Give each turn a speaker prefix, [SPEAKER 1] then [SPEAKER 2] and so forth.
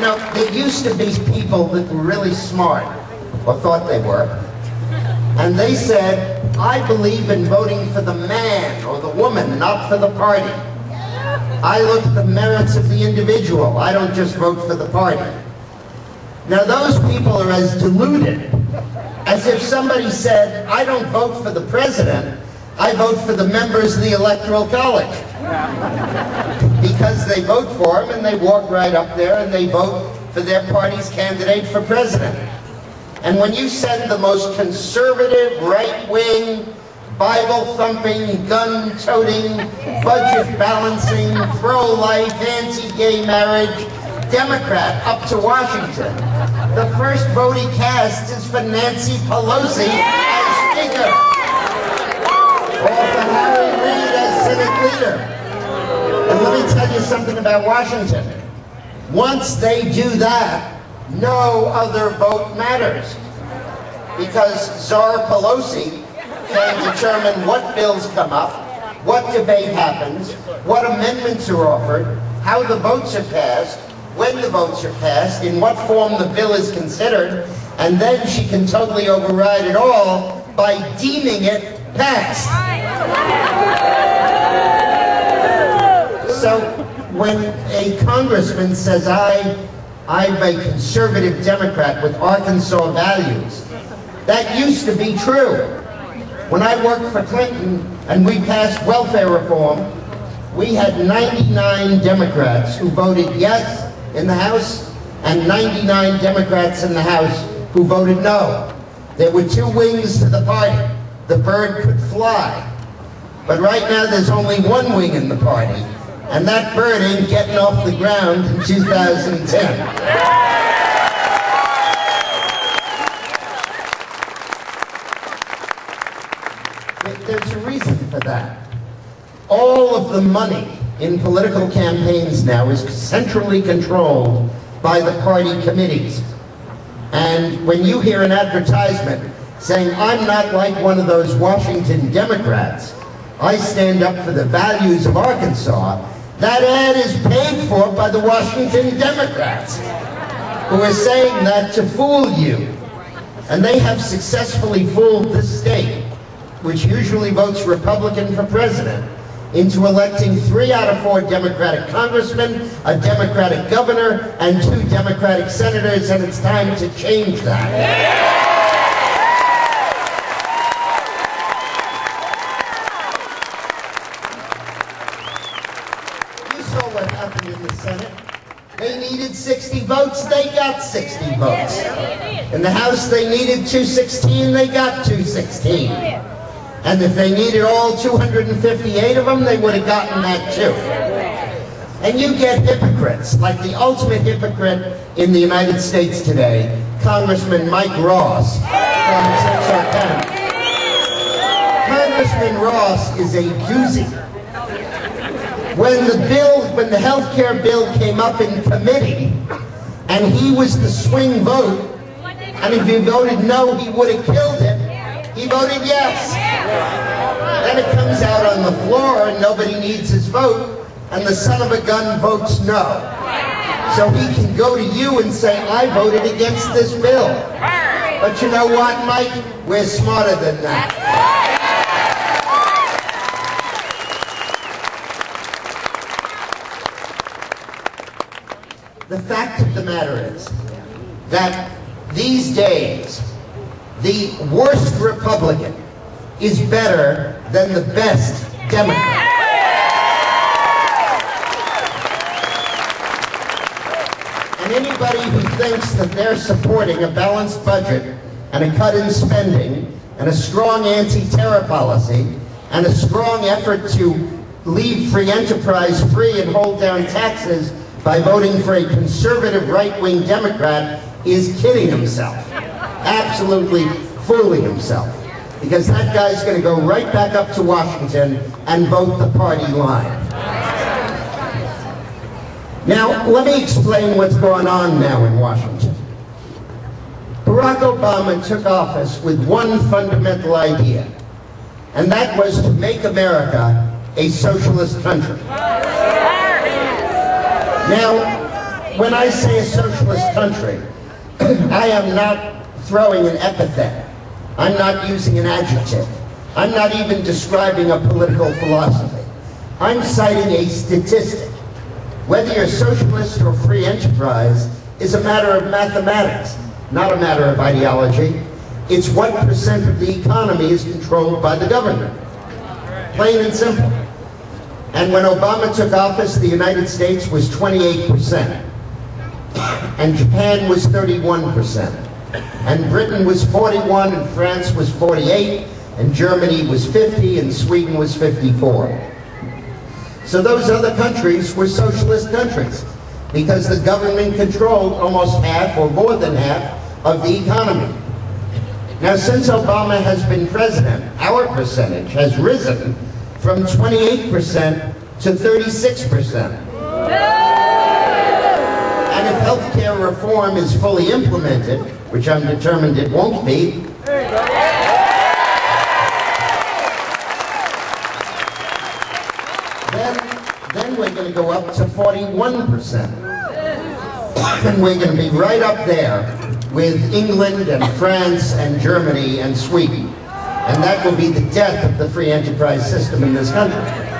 [SPEAKER 1] You know, there used to be people that were really smart, or thought they were, and they said, I believe in voting for the man or the woman, not for the party. I look at the merits of the individual. I don't just vote for the party. Now those people are as deluded as if somebody said, I don't vote for the president, I vote for the members of the Electoral College. Because they vote for him and they walk right up there and they vote for their party's candidate for president. And when you send the most conservative, right-wing, Bible-thumping, gun-toting, budget-balancing, pro-life, anti-gay marriage Democrat up to Washington, the first vote he casts is for Nancy Pelosi as Speaker, or for Harry Reid as Senate Leader. And let me tell you something about Washington. Once they do that, no other vote matters. Because Czar Pelosi can determine what bills come up, what debate happens, what amendments are offered, how the votes are passed, when the votes are passed, in what form the bill is considered, and then she can totally override it all by deeming it passed. So when a congressman says, I'm a conservative Democrat with Arkansas values, that used to be true. When I worked for Clinton and we passed welfare reform, we had 99 Democrats who voted yes in the House and 99 Democrats in the House who voted no. There were two wings to the party. The bird could fly. But right now there's only one wing in the party, and that bird ain't getting off the ground in 2010. There's a reason for that. All of the money in political campaigns now is centrally controlled by the party committees. And when you hear an advertisement saying, I'm not like one of those Washington Democrats, I stand up for the values of Arkansas, that ad is paid for by the Washington Democrats, who are saying that to fool you. And they have successfully fooled this state, which usually votes Republican for president, into electing 3 out of 4 Democratic congressmen, a Democratic governor, and 2 Democratic senators, and it's time to change that. You saw what happened in the Senate. They needed 60 votes, they got 60 votes. In the House, they needed 216, they got 216. And if they needed all 258 of them, they would have gotten that too. And you get hypocrites, like the ultimate hypocrite in the United States today, Congressman Mike Ross from Texarkana. Congressman Ross is a doozy. When the health care bill came up in committee, and he was the swing vote, and if he voted no, he would have killed it, he voted yes. Then it comes out on the floor and nobody needs his vote, and the son of a gun votes no. So he can go to you and say, I voted against this bill. But you know what, Mike? We're smarter than that. The fact of the matter is that these days, the worst Republican is better than the best Democrat. And anybody who thinks that they're supporting a balanced budget and a cut in spending and a strong anti-terror policy and a strong effort to leave free enterprise free and hold down taxes by voting for a conservative right-wing Democrat is kidding himself. Absolutely fooling himself. Because that guy's going to go right back up to Washington and vote the party line. Now, let me explain what's going on now in Washington. Barack Obama took office with one fundamental idea, and that was to make America a socialist country. Now, When I say a socialist country, I am not throwing an epithet. I'm not using an adjective. I'm not even describing a political philosophy. I'm citing a statistic. Whether you're socialist or free enterprise is a matter of mathematics, not a matter of ideology. It's what percent of the economy is controlled by the government. Plain and simple. And when Obama took office, the United States was 28%. And Japan was 31%. And Britain was 41%, and France was 48%, and Germany was 50%, and Sweden was 54%. So those other countries were socialist countries because the government controlled almost half or more than half of the economy. Now, since Obama has been president, our percentage has risen from 28% to 36%. And if healthcare reform is fully implemented, which I'm determined it won't be, then we're going to go up to 41%. And we're going to be right up there with England and France and Germany and Sweden. And that will be the death of the free enterprise system in this country.